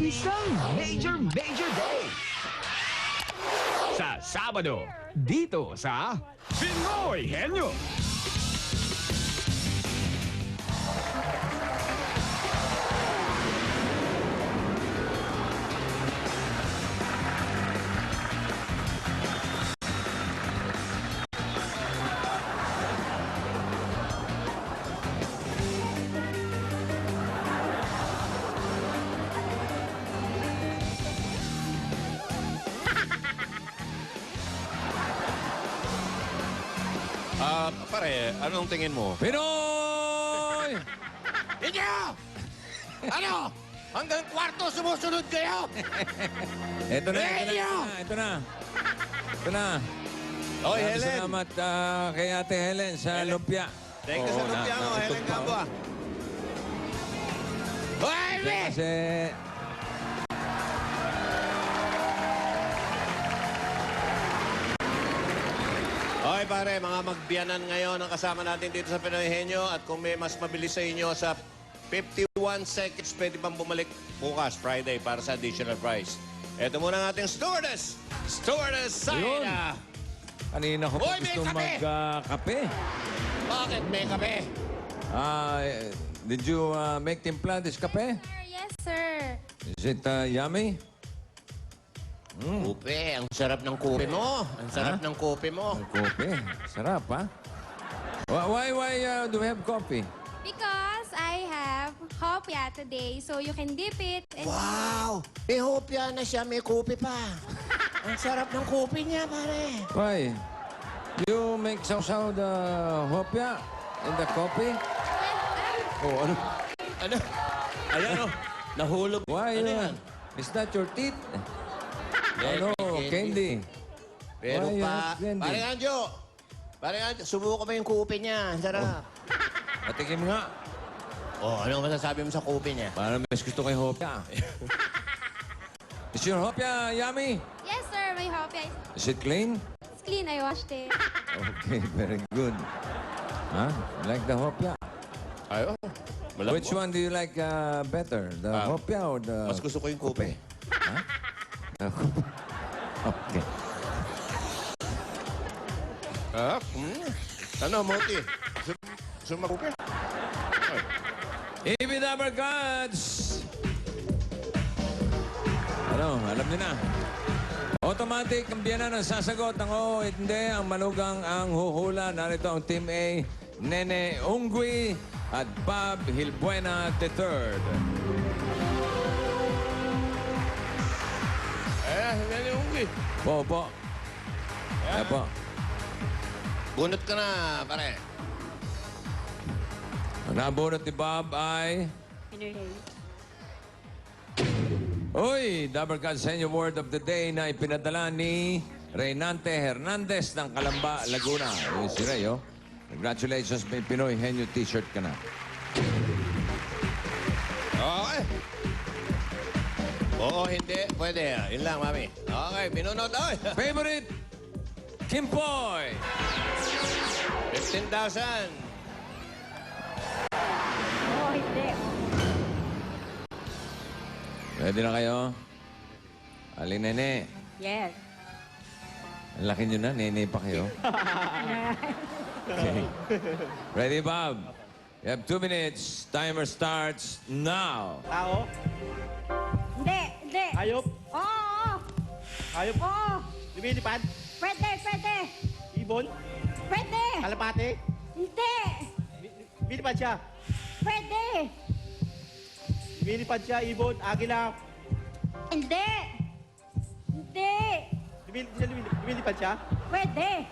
Isang major day. Sa Sabado, dito sa Pinoy Henyo. Pare, anong tingin mo? Pinoy! Inyo! Ano? Hanggang kwarto sumusunod kayo? Ito na, Henyo! ito na. Ito na. Oy, Maraming Helen. Salamat kay Ate Helen sa Helen. lumpia. Thank you sa Oo, lumpia mo, nakatugtog Helen pa, Gamboa. Hoy, oh. Kasi, Hoy pare, mga magbiyanan ngayon ang kasama natin dito sa Pinoy Henyo. At kung may mas mabilis sa inyo sa 51 seconds, pwede pang bumalik bukas, Friday, para sa additional prize. Ito muna ang ating stewardess. Stewardess Ayun. Saida. kanina ko pa Hoy, may gusto kape! magkape. Bakit may kape? Did you make timpla this kape? Yes, sir. Is it yummy? Kupe, ang sarap ng kupe mo. Ang sarap ng kupe mo. Ang kopi. Sarap, ha? Why do we have coffee? Because I have hopya today, so you can dip it. And Wow! May hopya na siya, may kupe pa. Ang sarap ng kupe niya, pare. Why? You make sausaw the hopya in the coffee? Oh, ano? Ano? Ayan o. Nahulog. Why? Ano yan? Is that your teeth? Ano? Candy. Candy. Pero Why, pa... candy? Pare Anjo! Pare Anjo, subuko ba yung kupe niya? Ang sarap. Patikim nga. Oh, ano masasabi mo sa kupe niya? Para mas gusto ko yung hopya. Is your hopya yummy? yes, sir, my hopya Is it clean? is clean. I washed it. Okay, very good. Huh? You like the hopya? Ayo. Which one do you like better? The hopya or the... Mas gusto ko yung kupe. Okay. Ano, Moti? Gusto mo kupe? Even Dabber Gods! Ano, alam niyo na. Automatic, ang biyanan ang sasagot. Ang oo, hindi. Ang malugang ang huhula. Narito ang Team A, Nene Ungwi at Bob Hilbuena III. Hindi yung kupe. Po. Ayan po. Bunot ka na, pare. Ang nabunot ni Bob ay... Uy, Dabber Gods sa inyo word of the day na ipinadala ni Reynante Hernandez ng Calamba, Laguna. Uy, si Ray, oh. Congratulations, may Pinoy Henyo t-shirt ka na. Okay. Oo, hindi. Pwede. Yun lang, mami. Okay, binunod. Oy! Favorite, Kimpoy! 15,000. Oo, hindi. Ready na kayo? Ali Nene. Yes. Ang laki nyo na, nene pa kayo. Okay. Ready, Bob? You have 2 minutes. Timer starts now. Tao? Hindi. Hayop? Oo. Hayop? Oo. Lumilipad? Pwede. Ibon? Pwede. Kalapate? Hindi. Lumilipad siya? Pwede. Lumilipad siya, ibon, agila. Hindi. Lumilipad siya? Pwede.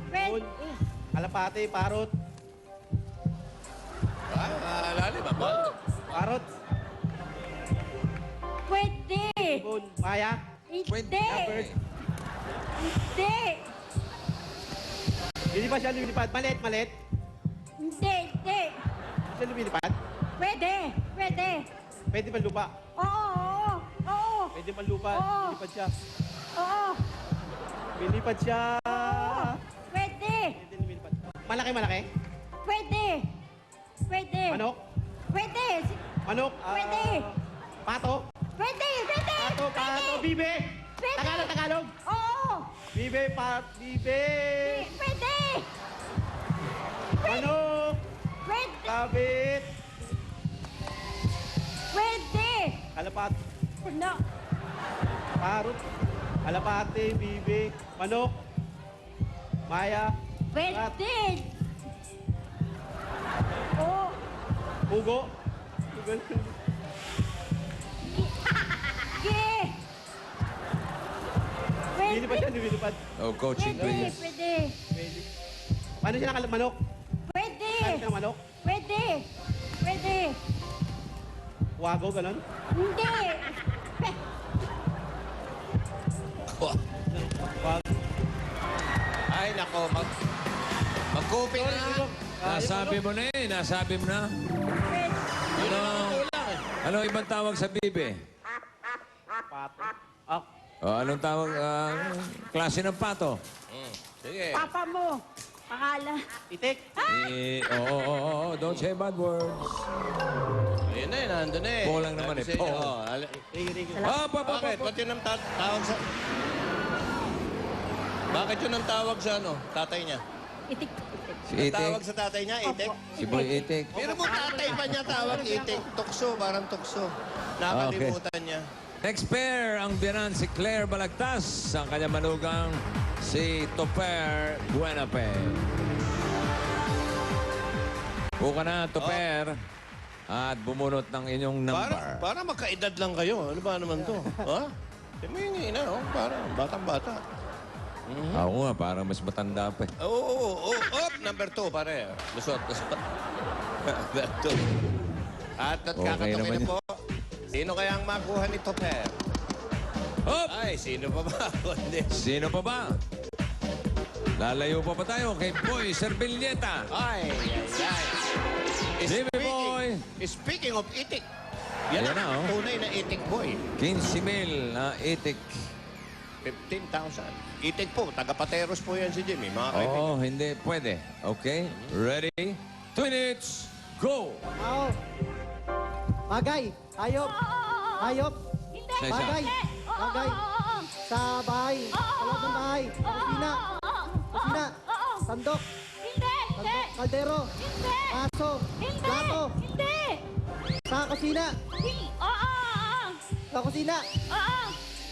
Ibon, kalapate, parot. Lalim, ba? Parot, Pwede. ibon, maya. Hindi. Bird. Hindi. Lumilipad. Malit. Hindi. Siya lumilipad? Pwede. Pwede man lupa. Oo. Pwede man lupa. Oo. Lumilipad siya. Oo. Lumilipad siya. Pwede. Pwede lumilipad. Malaki. Pwede. Manok? Pwede. Manok. Pwede. Pato. Pwede. Pwede. Pato. Bibe. Pwede. Tagalog. Oo. Bibe. Bibe. Pwede. Manok. Pwede. Kabit. Pwede. Kalapat. No. Parot. Kalapate. Bibe. Manok. Maya. Pwede. Oo. Pugo. Ge. Lumilipad siya, lumilipad. Oh, coaching Pwede. please. Pwede. Pwede. Paano siya manok? Pwede. Paano siya manok? Pwede. Pwede. Wago, ganon? Hindi. Wag. Ay, nako. Magkuping na. Nasabi mo na eh. Nasabi mo na. Ano? Ano ibang tawag sa bibe? Pato. Ah, O, anong tawag? Klase ng pato? Sige. Papa mo. Pangalan. itik. Oo. Don't say bad words. Ayun na, nandun na eh. Po lang naman eh, Sabi sa po. inyo, Rigi. Bakit? Ba't yun ang tawag sa... Bakit yun ang tawag sa ano? Tatay niya? Itik. Si Ang Itik. tawag sa tatay niya, itik? Si Boy Itik. Pero mo tatay pa niya tawag itik. Tukso, parang tukso. Nakalimutan niya. Next pair, ang biyanan si Claire Balagtas. Ang kanyang manugang si Toper Buenape. Buka na, Toper. At bumunot ng inyong number. Para magkaedad lang kayo. Ano ba naman to? Ha? Tingin na, oh. Parang batang-bata. Ako nga, parang mas matanda pa eh. Oo. Number 2, pare. Lusot. Number 2. At Okay kakatukin naman na po. Sino kaya ang makuha ni Toper? Hop! Ay, sino pa ba? Kundi. Sino pa ba? Lalayo pa ba tayo kay Boy Servilleta? Ay. Jimmy Boy. Speaking of itik. Yan Ayan na, ang oh. tunay na itik boy. 15,000 na Itik. 15,000. Itik po, taga-pateros po yan si Jimmy, mga kaibigan. Oo, hindi. Pwede. Okay? Ready? 2 minutes. Go! Ao. Bagay. Ayop. Ayop. Hindi. Sa isa. Bagay. Bagay. Sa bahay. Sa loob ng bahay. Kusina. Kusina. Sandok. Hindi. Hindi. Kaldero. Hindi. Aso. Hindi. Plato. Hindi. Sa kusina. Oo. Sa kusina. Oo.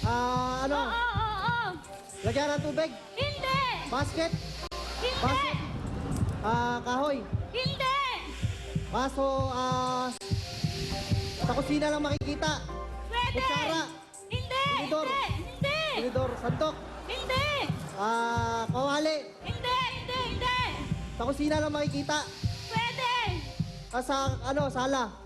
Ano? Oo. Lagyan ng tubig. Hindi. Basket. Hindi. Basket. Kahoy. Hindi. Baso. Sa kusina lang makikita. Pwede. Kutsara. Hindi. Tinidor. Hindi. Tinidor. Sandok. Hindi. Kawali. Hindi. Hindi. Hindi. Sa kusina lang makikita. Pwede. Sala.